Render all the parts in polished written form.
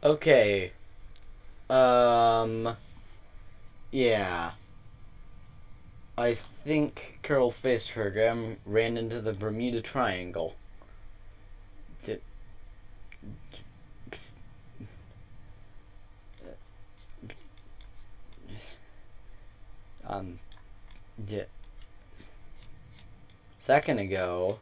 Okay. Yeah. I think Kerbal Space Program ran into the Bermuda Triangle. Did, um, did, second ago,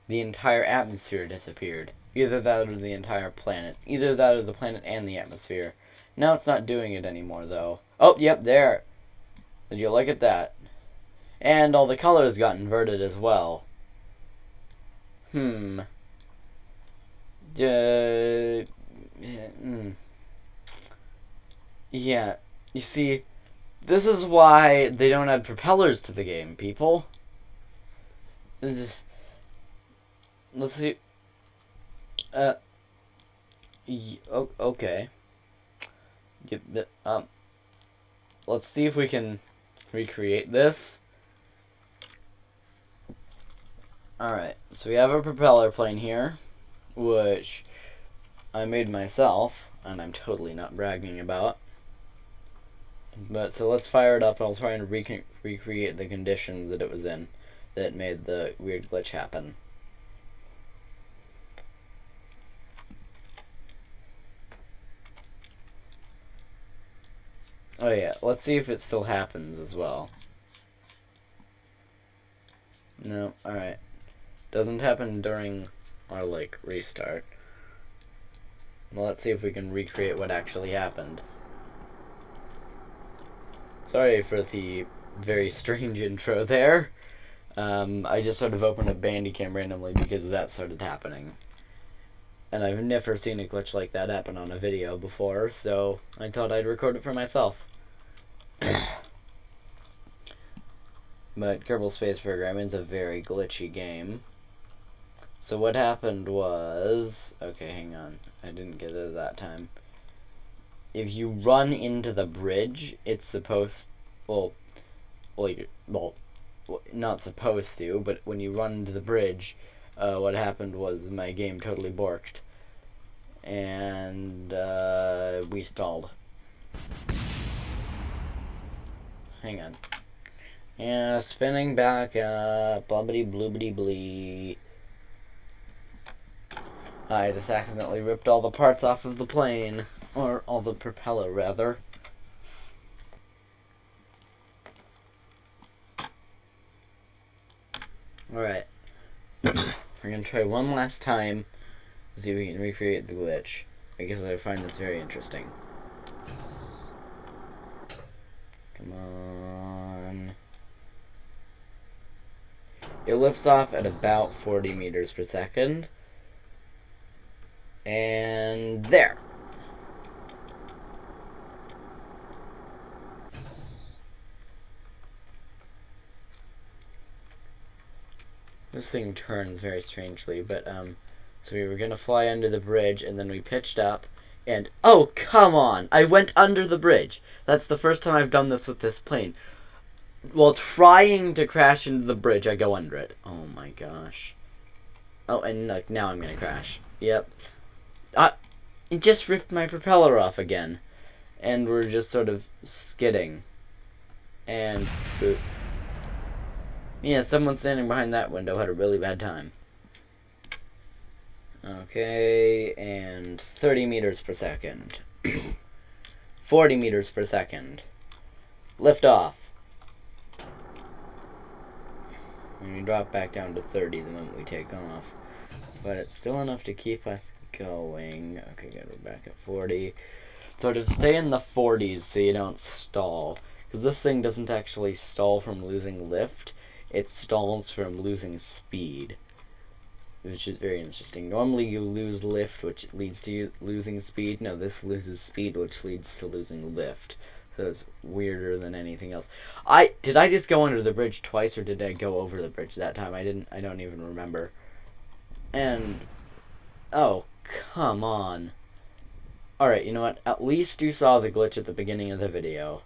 the entire atmosphere disappeared. Either that or the entire planet. Either that or the planet and the atmosphere. Now it's not doing it anymore, though. Oh, yep, there. Did you look at that? And all the colors got inverted as well. Hmm. Hmm. Yeah. You see, this is why they don't add propellers to the game, people. Let's see. Uh. Okay. Let's see if we can recreate this. Alright, so we have a propeller plane here, which I made myself, and I'm totally not bragging about. But so let's fire it up, and I'll try and recreate the conditions that it was in that made the weird glitch happen. Oh yeah, let's see if it still happens as well. No, alright. Doesn't happen during our, restart. Well, let's see if we can recreate what actually happened. Sorry for the very strange intro there. I just sort of opened up Bandicam randomly because that started happening. And I've never seen a glitch like that happen on a video before, so I thought I'd record it for myself. But Kerbal Space Program is a very glitchy game. So what happened was... Okay, hang on. I didn't get it that time. If you run into the bridge, it's supposed... Well, not supposed to, but when you run into the bridge, what happened was my game totally borked. And we stalled. Hang on. Yeah, spinning back up, blubbity bloobity blee. I just accidentally ripped all the parts off of the plane. Or all the propeller, rather. Alright. We're gonna try one last time to see if we can recreate the glitch. Because I find this very interesting. Come on. It lifts off at about 40 meters per second. And there. This thing turns very strangely, but so we were gonna fly under the bridge, and then we pitched up, and oh, come on! I went under the bridge. That's the first time I've done this with this plane. While trying to crash into the bridge, I go under it. Oh my gosh. Oh, and look, now I'm gonna crash. Yep. It just ripped my propeller off again. And we're just sort of skidding. And boop. Yeah, someone standing behind that window had a really bad time. Okay, and 30 meters per second. 40 meters per second. Lift off. And we drop back down to 30 the moment we take off. But it's still enough to keep us going. Okay, good, we're back at 40. Sort of stay in the 40s so you don't stall. Because this thing doesn't actually stall from losing lift. It stalls from losing speed. Which is very interesting. Normally you lose lift, which leads to you losing speed. No, this loses speed, which leads to losing lift. So it's weirder than anything else. Did I just go under the bridge twice, or did I go over the bridge that time? I don't even remember. And oh, come on. Alright, you know what? At least you saw the glitch at the beginning of the video.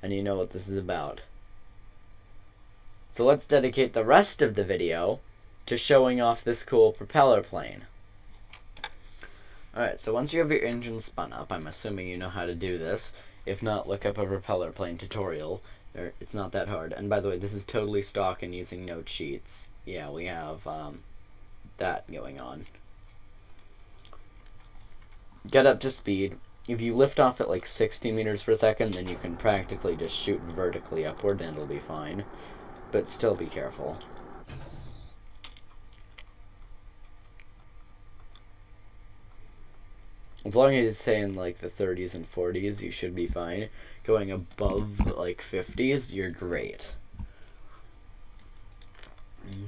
And you know what this is about. So let's dedicate the rest of the video to showing off this cool propeller plane. Alright, so once you have your engine spun up, I'm assuming you know how to do this. If not, look up a propeller plane tutorial. It's not that hard. And by the way, this is totally stock and using no cheats. Yeah, we have that going on. Get up to speed. If you lift off at like 60 meters per second, then you can practically just shoot vertically upward and it'll be fine. But still be careful. As long as you stay in like the 30s and 40s, you should be fine. Going above like 50s, you're great.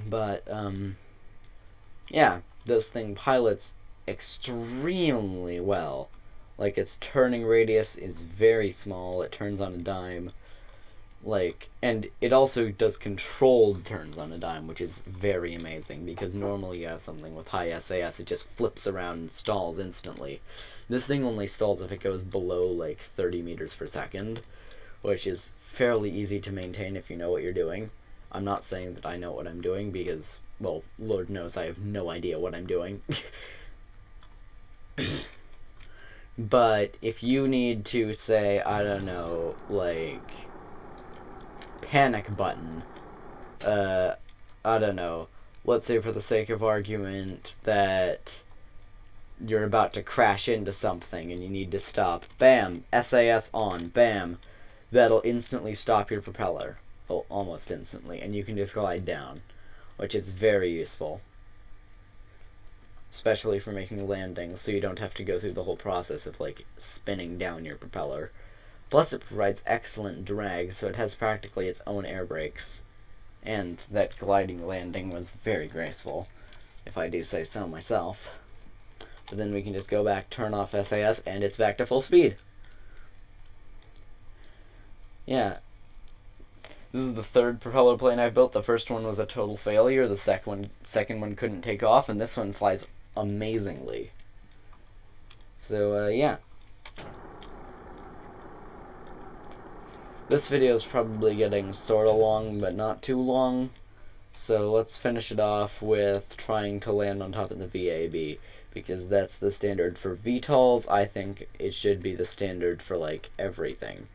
But yeah, this thing pilots extremely well. Like, its turning radius is very small. It turns on a dime. Like, and it also does controlled turns on a dime, which is very amazing, because normally you have something with high SAS, it just flips around and stalls instantly. This thing only stalls if it goes below like 30 meters per second, which is fairly easy to maintain if you know what you're doing. I'm not saying that I know what I'm doing, because, well, Lord knows I have no idea what I'm doing. But if you need to say, I don't know, like, panic button, I don't know, let's say for the sake of argument that you're about to crash into something and you need to stop, bam, SAS on, bam, that'll instantly stop your propeller, well, almost instantly, and you can just glide down, which is very useful. Especially for making landings, so you don't have to go through the whole process of, like, spinning down your propeller. Plus, it provides excellent drag, so it has practically its own air brakes. And that gliding landing was very graceful, if I do say so myself. But then we can just go back, turn off SAS, and it's back to full speed. Yeah. This is the third propeller plane I've built. The first one was a total failure, the second one couldn't take off, and this one flies amazingly. So, yeah. This video is probably getting sorta long, but not too long. So let's finish it off with trying to land on top of the VAB, because that's the standard for VTOLs. I think it should be the standard for, like, everything.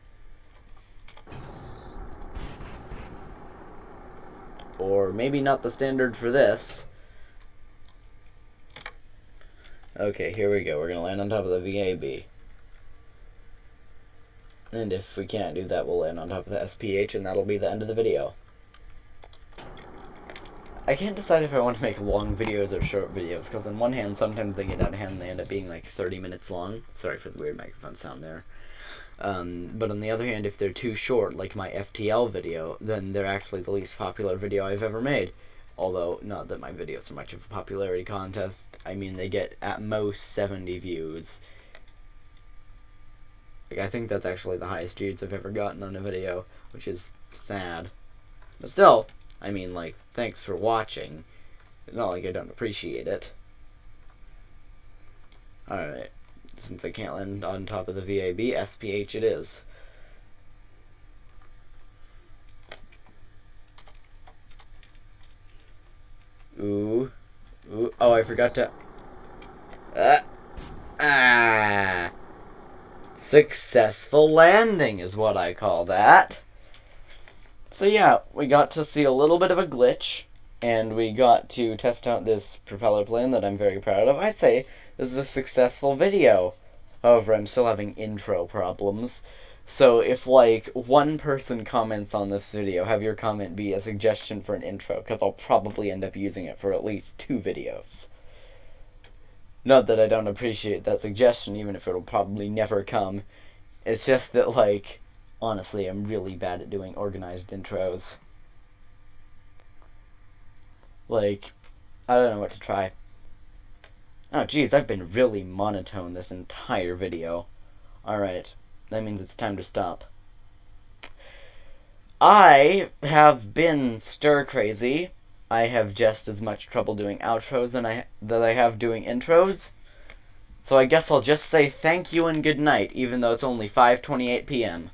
Or maybe not the standard for this. Okay, here we go. We're gonna land on top of the VAB. And if we can't do that, we'll land on top of the SPH, and that'll be the end of the video. I can't decide if I want to make long videos or short videos, because on one hand, sometimes they get out of hand and they end up being like 30 minutes long. Sorry for the weird microphone sound there. But on the other hand, if they're too short, like my FTL video, then they're actually the least popular video I've ever made. Although, not that my videos are much of a popularity contest. I mean, they get at most 70 views. Like, I think that's actually the highest views I've ever gotten on a video, which is sad. But still, I mean, like, thanks for watching. It's not like I don't appreciate it. Alright, since I can't land on top of the VAB, SPH it is. Ooh. Ooh. Oh, I forgot to... Successful landing is what I call that. So yeah, we got to see a little bit of a glitch, and we got to test out this propeller plane that I'm very proud of. I'd say this is a successful video. However, I'm still having intro problems. So if, like, one person comments on this video, have your comment be a suggestion for an intro, because I'll probably end up using it for at least 2 videos. Not that I don't appreciate that suggestion, even if it'll probably never come. It's just that, like, honestly, I'm really bad at doing organized intros. Like, I don't know what to try. Oh, geez, I've been really monotone this entire video. Alright, that means it's time to stop. I have been stir-crazy. I have just as much trouble doing outros than I have doing intros. So I guess I'll just say thank you and good night, even though it's only 5:28 p.m.